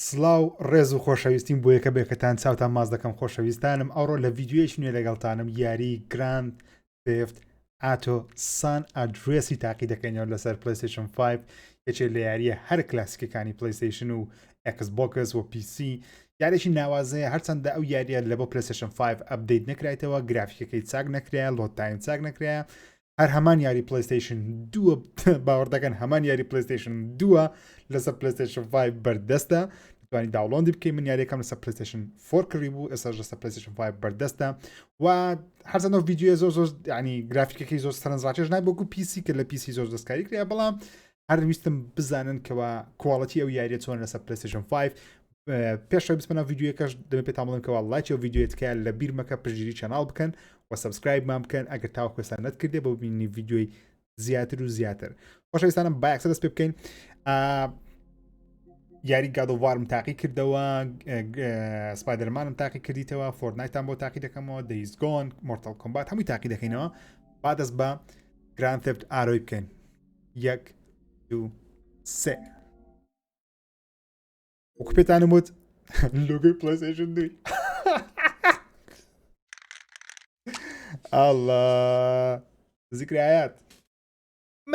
سڵاو ڕێز و خۆشەویستیم بۆ یەکە بێکەتان چاوتان ماز دەکەم خۆشەویستانم ئەوڕۆ لە ڤیددیوەیەکی نوێ لەگەڵتانم یاری گراند تێفت ئاتۆ سان ئەدرێسی تاقی دەکەینەوە لەسەر پلیستیشن 5 یەکێک لە یاریە هەر کلاسیکەکانی پلیستیشن و ئەکسبۆکس و PC یاریشی ناوازەیە هەرچەندە ئەو یاریە لە بۆ پلیستیشن 5 ئەپدەیت نکرایتەوە گرافیکەکەی چاک نەکرایە لۆتایم چاک نەکرایە هەر هەمان یاری پلیستیشن 2 باوەڕدەکەن هەمان یاری پلیستیشن 2 لەسەر پلیستیشن 5 بەردەستە توانی داوڵۆندی بکەی من یاریەکەم لەسەر پلیستیشن 4 کڕی بوو ئێستا لەسەر پلیستیشن 5 بەردەستە و هەرچەندە ڤیددیوە زۆر ینی گرافیکەکەی زۆر سەرنجڕاکێش نای بۆکو PC کە لە PC زۆر دەستکاری کرا بەڵام هەرویستم بزانن کەەوە کوواڵەتی ئەو یاریە چۆن لەسەر پلیستیشن 5 پێشەوەی بسمەنە ڤیددیوەکەش دەبێت پێتان بڵێن کەەوە لایکی ئەو ڤیددیوێتکە لە بیرمەکە پشگیری چەناڵ بکەن و سبسکرایب مان بکەن ئەگەر تاوە کوێستان نەتکردێ بۆ ببینی ڤیددیۆی زیاتر و زیاتر خۆشەویستانم بایەکسە دەست پێ بکەین یاری گادۆوارم تاقی کردەوە سپایدەرمانم تاقی کردیتەوە فۆرنایتان بۆ تاقی دەکەمەوە دەیزگۆن مۆرتال کۆمبات هەمووی تاقی دەکەینەوە با دەست بە گراند تێفت ئارۆی بکەین 1 2 3 وەکو پێتانم وت لۆگۆی پلیستیشن 2 الله ذکرایات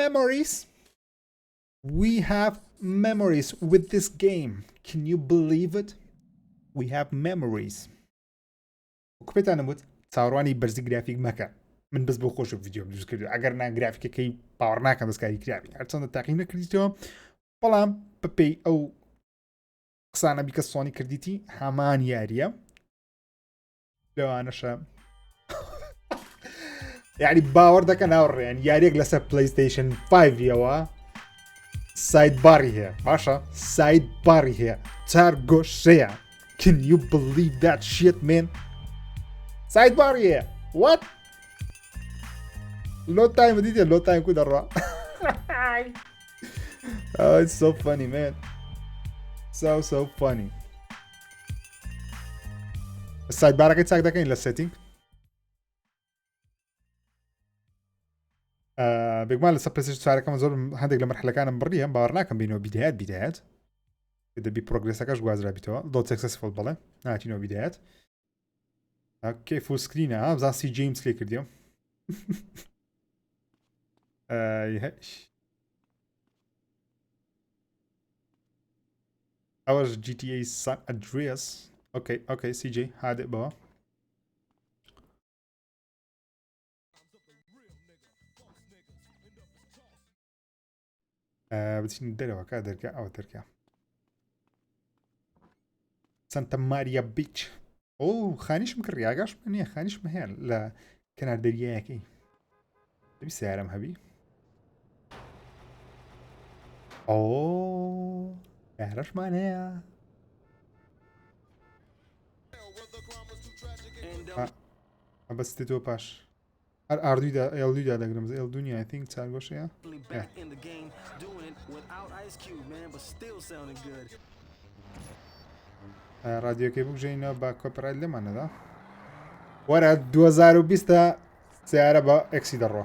memories we have memories with this game can you believe it we have memories وەکو پێتانم وت چاوەڕوانی بەرزی گرافیک مەکە من بەس بۆ خۆش ڤیددیۆ دروست کرد ئەگەر نا گرافیکەکەی باوەڕ ناکەم دەستکاری کراوی هەرچەندە تاقی نەکردیتەوە بەڵام بەپێی ئەو قسانە بیکە سۆنی کردیتی هەمان یاریە لەوانەشە یعنی باوەڕ دەکەن ناوڕێن یاریێک لەسەر پلیستیشن 5ەوە سایت باری هەیە باشە سایت باری هەیە چار گۆشەیە can you believe that shit man سایت باری هەیە what لۆ تایم دیتە لۆ تایم کو دەڕوا oh it's so funny man so funny سایت بارەکەی چاک دەکەین لە سێتینگ بێگومان لەسەر پلیستیشن 4ەکەم زۆر هەندێک لە مەرحلەکانم بڕیە باوەڕ ناکەم بینەوە بیدایەت دەبی پرۆگرێسەکەش گوازرابیتەوە دۆ سەکسەسفۆل بڵێ ناچینەوە بیدایەت ئۆکەی فول سکرینە بزان سی جیمز لێ کردیەوە ئەوەش GTA San Andreas ئۆکەی CJ هادێ بەوە بچین دەرەوە کا دەرکە ئەوە دەرکە سانتا ماریا بیچ ئەو خانیشم کرد ڕیاگەشمە نییە خانیشمە هەیە لە کەنار دەریایەکەی دەبی سیارەم هەبی ئۆ یارەشمان هەیە بەستێتەوە پاش هەر ئاردوویدا ئێڵدویدا دەگرم ئێڵدونی I think چار گۆشەیە رادیۆکەی بگژێنەوە با کۆپڕایت لێمانەدا وەرە 2020 سیارە بە ئەکسی دەڕۆ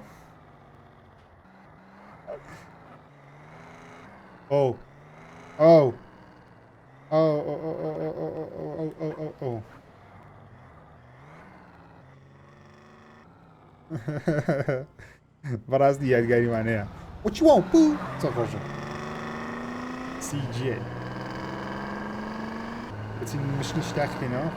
ئەو بەڕاستی یادگاریوانەیە وچوان بوو چە خۆشە CJ بچین مشکی شتاکەینەوە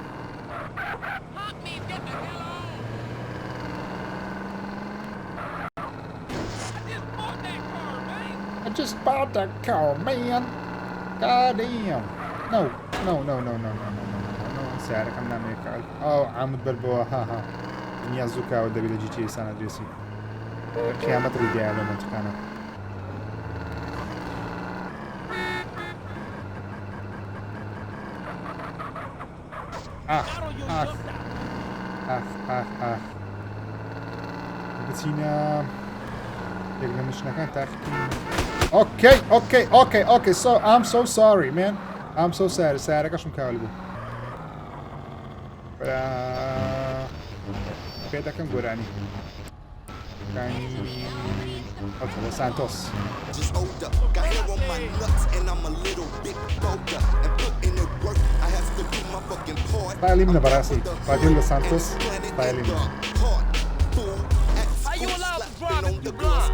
I just bought that car, man. God damn. No. سیارەکەم نامەیە عامد بەر بەوە ها دنیا زووکاوە دەبێت لە GTA San Andreas قیامەت ڕوودایە لە منتیقانە بچینە یەک لە مشنەکان تاقیکردن Okay, so I'm so sorry man I'm so sorry سیارەکەشم کاول بوو پێ دەکەم گۆرانی Los Santos. Just hold up, got hair on my nuts and I'm a little bit bolder and put in the ستایلی منە بەڕاستی پاتێن لۆس سانتۆس ستایلی منە. How you allowed to drive if you blind?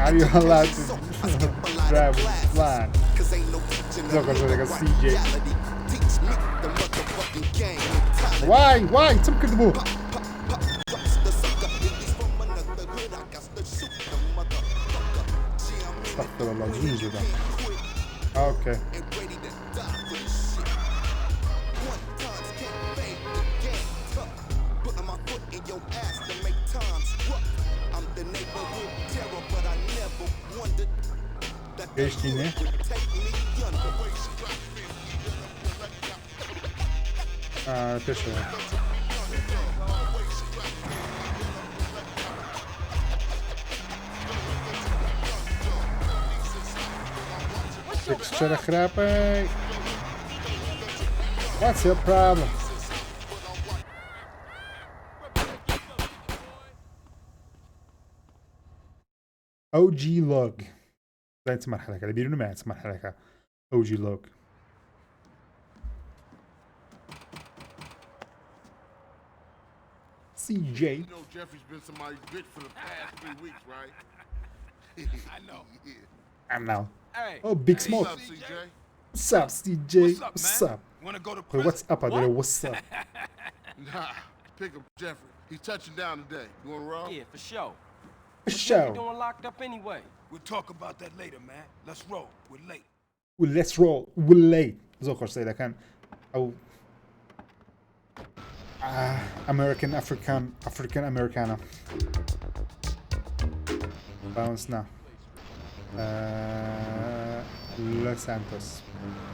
Are you allowed to drive blind? زۆر زۆرێکە CJ. وای چم کرد بوو؟ استغفر الله جون جدا. اوكي. Geçtiğini. Peşe. Texture خرابة. What's your problem? OG log. لا تسمع الحلقة اللي بيقولوا ما تسمع الحلقة OG log. CJ. You know Jeffrey's been somebody's bitch for the past 3 weeks, right? I know. I know. Hey. Oh, Big Smoke. What's up, CJ? What's up, CJ? What's up? Wanna go to Wait, prison? what's up? I did what's up? Nah, pick up Jeffrey. He's touching down today. You wanna roll? Yeah, for sure. For What you sure. doing locked up anyway? We'll talk about that later, man. Let's roll. We're late. Well, let's roll. We'll late. زو خوش سيدا كان أو American Americana. Bounce now. Los Santos.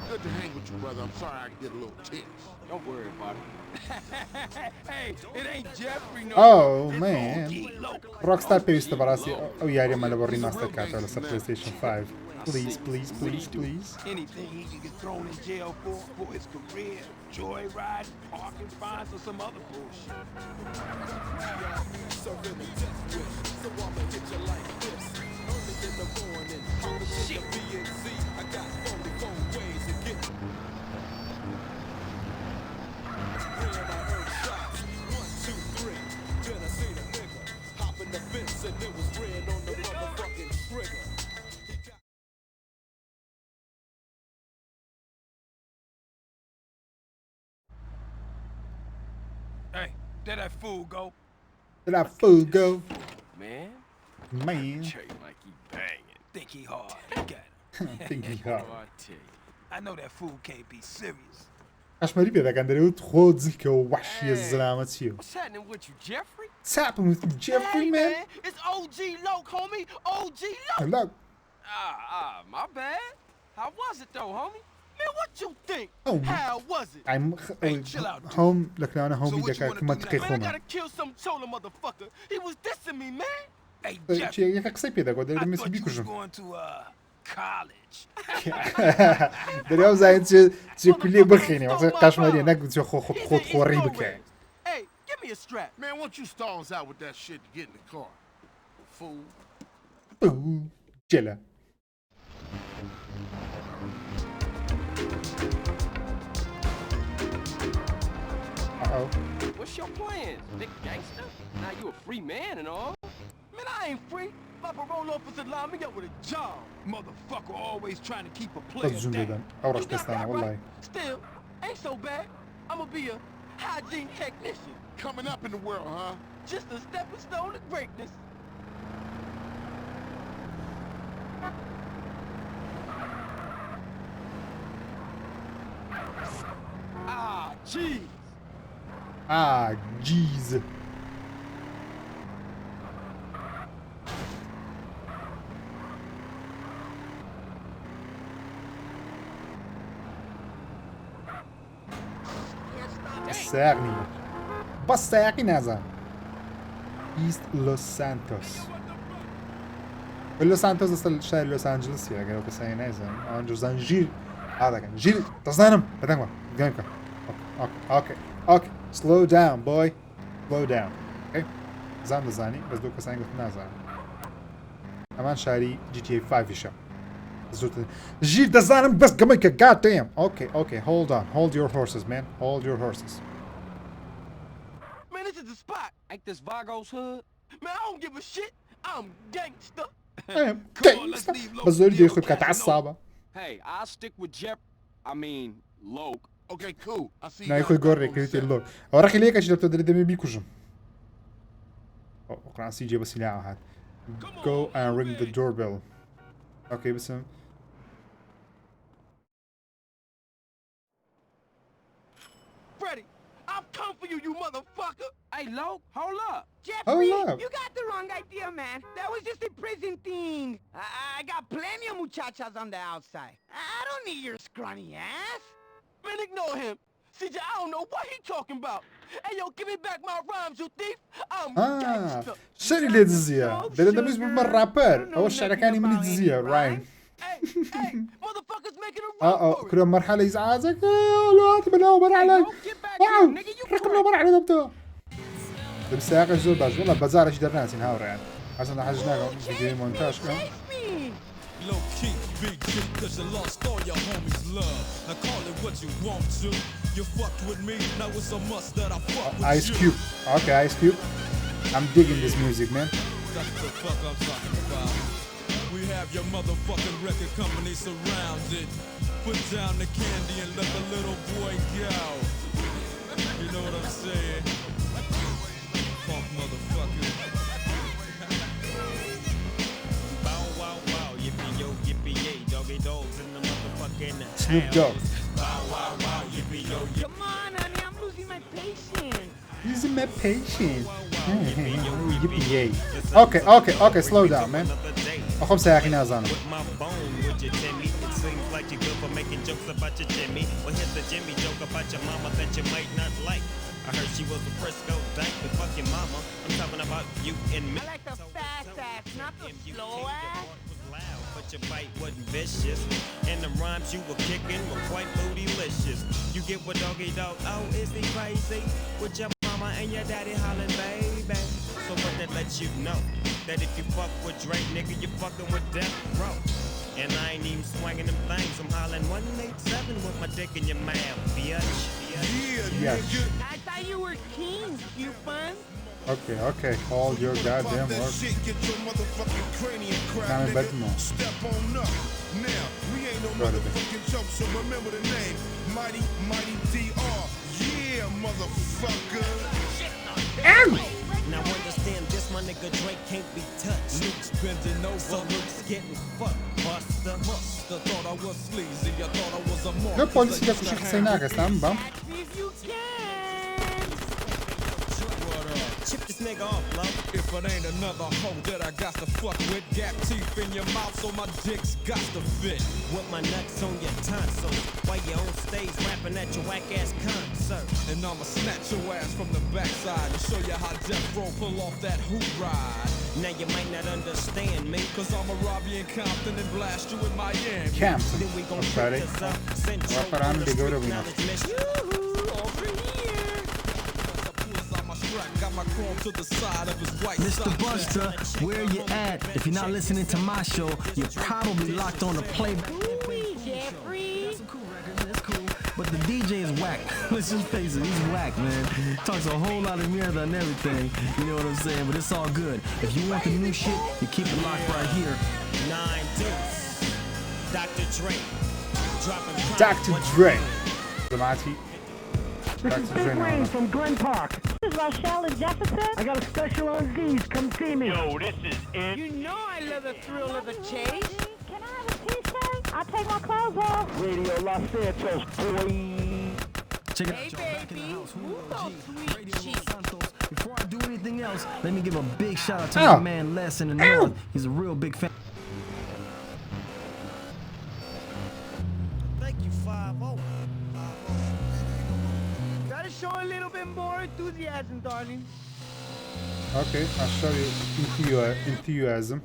Good to hang with you, brother. I'm sorry I get a little tense. Don't worry about it. Hey, it ain't Jeffrey no Oh more. man. It's OG Loco. Rockstar peviste براسي أو ياري ماله بريماستر كات على PlayStation 5. Please, please, please, please. Anything he can get thrown in jail for his career, joyride, parking fines, or some other bullshit. Hey, there that fool go. Did that fool go? Man, Man. treat like he banging. Think he hard. Got him. Think he Oh, hard. I tell you. I know that fool can't be serious. أشمري بيدا كان دريوت خود زيكا وحشي الزلامة تيو. What's happening with you, Jeffrey? What's happening with you, Jeffrey, Hey, man? It's OG Loke, homie. OG Loke. Look. My bad. How was it though, homie? Man, what you think? Oh. How was it? I'm Hey, chill out, dude. home لك أنا So home what you دكا wanna كما do now? تقي Man, I خوما. gotta kill some chola motherfucker. He was dissing me, man. Hey, شيء Jeffrey, يفك سيب يدا قد I دري مس thought you was بيكوجم. going to college. دري أو زين تي كلية بخيني وقت كاشمري نقد تي خود خوري بكاي. Hey, give me a strap. Man, why don't you stalls out with that shit to get in the car? Fool. أوه جلا. Uh-oh. What's your plans, big gangster? Now you a free man and all. Man, I ain't free. My parole officer lined me up with a job. Motherfucker always trying to keep a player الزوم down. جدا. أوراش You got بستانا that والله. right. Still, ain't so bad. I'ma be a hygiene technician. Coming up in the world, huh? Just a stepping stone to greatness. Ah, jeez. Jeez. بساقني بساقي نازا ايست لوس سانتوس لوس سانتوس اصل شهر لوس انجلس يا جماعه بس هي نازا انجلس جيل هذا كان جيل تصنم بدك جنبك اوكي slow down boy slow down اوكي زان زاني بس دوك ساين قلت نازا امان شاري GTA 5 شو ژیر دەزانم بەس گەمەیکە God damn. Okay, hold on. Hold your horses, man. Hold your horses. Man, this is the spot. Ain't this Vago's hood? Man, I don't give a shit. I'm gangster. بە زۆری دەی خۆی بکات عەسابە. Hey, I'll stick with I mean, Loke. Okay, cool. I see you. نای خۆی گۆڕێ کردی لۆ. ئەو ڕقی لێکەشی لەبتۆ دەرێ دەمێ بیکوژم. قڕانسی جێ بە سیلاح هات. Go and ring the doorbell. Okay, بسم. Freddy, I've come for you, you motherfucker. Hey, Loke, hold up. Jeffrey, Hold up. you got the wrong idea, man. That was just a prison thing. I got plenty of muchachas on the outside. I don't need your scrawny ass. Man, ignore him. CJ, I don't know what he talking about. Hey, yo, give me back my rhymes, you thief. I'm gangster. شەری لێ دزیە. دەرێ دەمەویست ببمە ڕاپەر. ئەوە شارەکانی منی دزیە. ڕاین. Hey, motherfuckers making a run for it. كرة مرحلة إزعاجك الوقت بنو مرحلة رقم لو مرحلة دبتو بالسياق الزول باش والله بزارش درناسين هاورا يعني عشان حجناهم فيديو مونتاج كان Low key, big shit, cause you lost all your homies' love. Now call it what you want to. You fucked with me, now it's a must that I fuck with Ice you. Cube. Okay, Ice Cube. I'm digging this music, man. That's the fuck I'm talking about. We have your motherfucking record company surrounded. Put down the candy and let the little boy go. You know what I'm saying? Fuck motherfucker. Bow wow wow, yippee yo, yippee yay, doggy dogs in the motherfucking Snoop Dogg. Bow wow wow, yippee yo, Come on, honey, I'm losing my patience. Using my patience. Yippee-yay. Okay, slow down, man. أخوم سياقي نازانا. with my bone with your Timmy. It seems like you're good for making jokes about your Jimmy. Well, here's the Jimmy joke about your mama that you might not like. I heard she was a Frisco dyke, but fuck your mama. I'm talking about you and me. I like the fast ass, not the slow ass. Loud, but your bite wasn't vicious. And the rhymes you were kicking were quite bootylicious. You get what doggy dog, oh, is he crazy? With your mama and your daddy hollering, baby. So what that lets you know? That if you fuck with Drake, nigga, you fucking with Death Row. And I ain't even swinging them things. I'm hollering 187 with my dick in your mouth, bitch. Yes. I thought you were king, you fun. Okay. Hold your goddamn work. Shit, get your motherfucking cranium Now cracked, I'm back more. Step on up. Now, we ain't no Right. motherfucking joke, so remember the name. Mighty DR. Yeah, motherfucker. Now understand this, my nigga Drake can't be touched. Luke's bending So over. Luke's getting fucked, buster. Musta thought I was sleazy. I thought I was a mark. No policy da kushik saynaga stam bam. If you can. Chip this nigga off, love. If it ain't another hoe that I got to fuck with, gap teeth in your mouth so my dick's got to fit. With my nuts on your tonsils, while you on stage rapping at your whack ass concert. And I'ma snatch your ass from the backside and show you how Death Row pull off that hoop ride. Now you might not understand me, Cause I'ma rob you in Compton and blast you in Miami. Campton. then we gon' Sorry. put this up. Central Rapper and big over winner. Yoo-hoo, over here. Pulls out my strap, got my chrome to the side of his white Mr. sock. Buster, where you at? If you're not listening to my show, you're probably locked on the playback. Ooh-wee, Jeffrey. Some cool records, that's cool. But the DJ is whack. Let's just face it, he's whack, man. Talks a whole lot of mirror and everything. You know what I'm saying? But it's all good. If you want the new shit, you keep it locked right here. 9 Deuce, Dr. Dre, dropping Dr. Dre. Zamati. Dr. Dre now. From Glen Park. This is Rochelle and Jefferson. I got a special on these. Come see me. You know I love the thrill of the chase. Can I have a t-shirt? I'll take my clothes off. Radio Los Santos, boy. Check it Hey, out, y'all. Back in the baby. house. Who's Julio those G. sweet Radio Los cheeks? Santos. Before I do anything else, let me give a big shout out to Ow. my man Les in the North. He's a real big fan. Thank you, 5-0. Gotta show a little bit more enthusiasm, darling. Okay, I'll show you enthusiasm.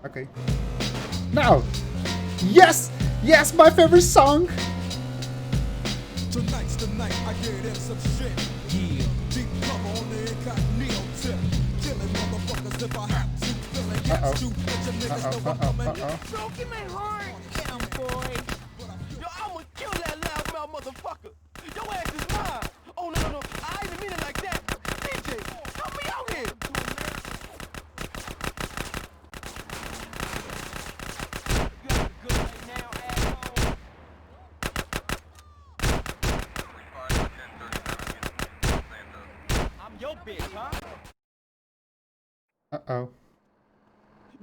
Okay. Now! Yes, my favorite song! Tonight's the night I get in some shit. Yeah. Deep cover on the incognito tip. Killing motherfuckers if I have to. Feeling Broken my heart. Get him, boy. Yo, I'ma kill that loudmouth motherfucker. Your ass is mine. Oh, no. I didn't mean it like that. DJ, help me out here. I'm your bitch, huh?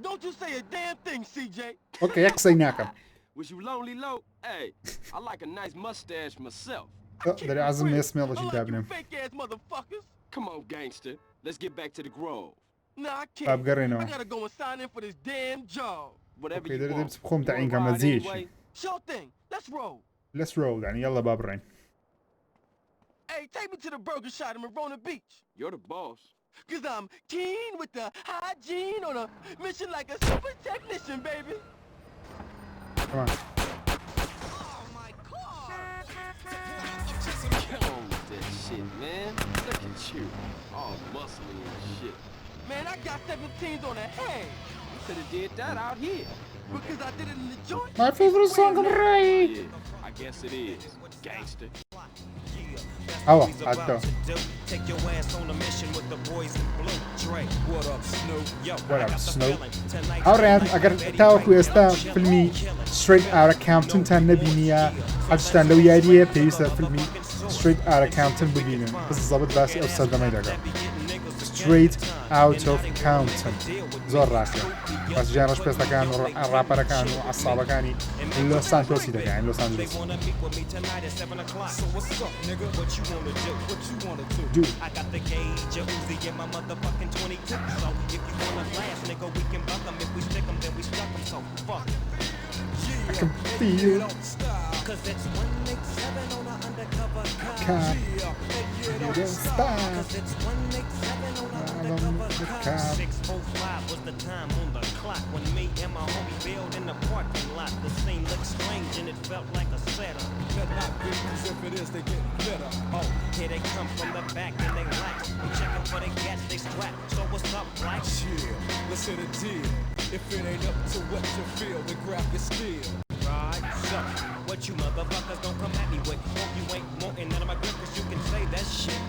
Don't you say a damn thing, CJ. اوكي يقصيناكم. Was you lonely, low? Hey, I like a nice mustache myself. داري عزم يسمي الله شي You دابنم. fake ass motherfuckers. Come on, gangster. Let's get back to the grove. Nah, I can't. طاب قرينو. I gotta go and sign in for this damn job. Whatever اوكي you داري want. دبس بخوم You تعين wanna كم ride زيش. anyway? Sure thing. Let's roll. Let's roll يعني يلا بابرين. Hey, take me to the burger shop in Marona Beach. You're the boss. Cause I'm keen with the hygiene on a mission like a super technician, baby. Come on. Oh, my car. Get on with that shit, man. Look at you. All muscly and shit. Man, I got 17s on the head. You could have did that out here. Because I did it in the joint. My favorite song of the night. Yeah, I guess it is. Gangster. أوه عدو. Take your ass on a mission with the boys in blue. Dre, what up, Snoop? Yo, What up, Snoop? أوريان أجر تاوكو يستا فيلمي Straight Outta Compton تان نبينيا أجتان لو ياريه بيسا فيلمي Straight Outta Compton ببينن بس الضبط باسي أستاذ دمي دقا Straight Out of Compton زور راسي بس جانوش بيستا كان الرابر كان وعصابة كاني لوس أنجلوسي دقا يعني لوس أنجلوس Do I got the gauge, a Uzi in my motherfucking 22. So if you wanna last, nigga, we can buck 'em. If we stick 'em, then we stuck 'em. So fuck. I can feel Cause it's 187 on an undercover cop. Cop. You don't stop. Cause it's 187 on an undercover cop. 6:05 was the time on the clock when me and my homie bailed in the parking lot. The scene looked strange and it felt like a setup. Better not be, 'cause if it is, they get better. Oh, here they come from the back and they lax. I'm checking for the gas, they strap. So what's up, like? Chill, let's hit a deal. If it ain't up to what you feel, then grab your steel. Right, so what you motherfuckers don't come at me with? Hope you ain't wanting none of my grip, 'cause you can say that shit.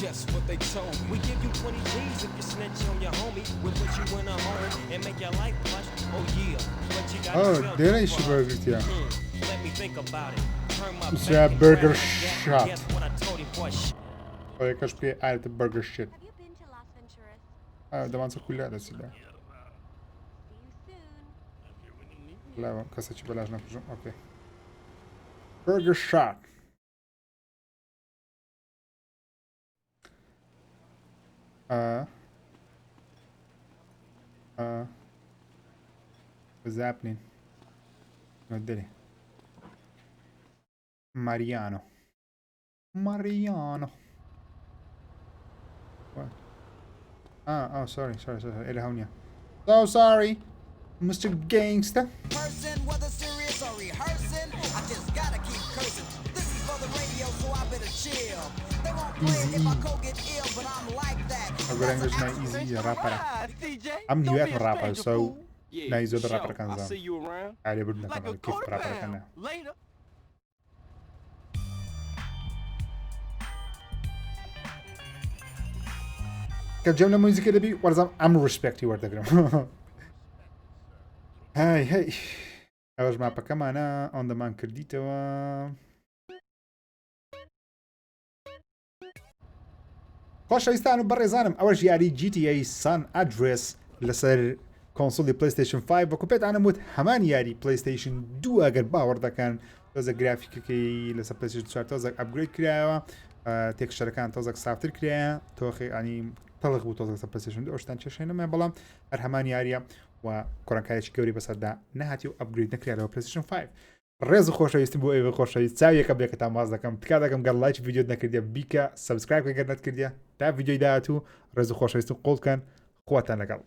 Guess what they told me? We give you 20 G's if you snitch on your homie. We'll put you in a home and make your life plush. Oh yeah, but you got Oh, there is burger yeah. Let me think about it. Turn my It's back a and burger grab that. shop. Guess what I told him, boy? Oh, jakaś pije ale to burger shit. Have you been to Las Venturas? Dawanca kulada sida. See you soon. Lewa, kasa ci balaż na kurzu. Okej. Burger shop. What's happening? What did he? Mariano. What? Oh, sorry. Elhaonia. So sorry, Mr. Gangsta. Person, whether serious or rehearsing, I just gotta keep cursing. This is for the radio, so I better chill. They won't play it if I go get ill, but I'm like that. I've got English na easy rapper. CJ. I'm new Don't be at a rapper, stranger, so fool. Yeah, na izo for rapper sure. kan I'll zam. see you around. Ali budna Like a kan kif quarter rapper kan. pound. Later. كجملة موسيقى دبي ورزم I'm respect you وردقرم. هاي أوج ما بكم أنا on the man كرديتو. خوش هستانو برزانم أول شيء يعني GTA San Andreas لسر كونسول بلاي ستيشن 5 وكوبيت أنا موت همان ياري بلاي ستيشن 2 أجر باور ده كان توزع جرافيك كي لسر بلاي ستيشن 4 توزع أبجريد كريا تكشر كان توزع سافتر كريا توخي يعني طلق بو توزع بلاي ستيشن 2 أشتان شيء ما بلام همان ياريا وكوران كايش كوري بس ده نهاتيو أبجريد نكريا له بلاي ستيشن 5 رز خوش هستیم بو ایو خوش هست سعی کبیه که تماس دکم تکا دکم گر لایک ویدیو نکردی بیکا سبسکرایب که گر نکردی تا ویدیو داتو رز خوش هستیم قول کن خواتن لگل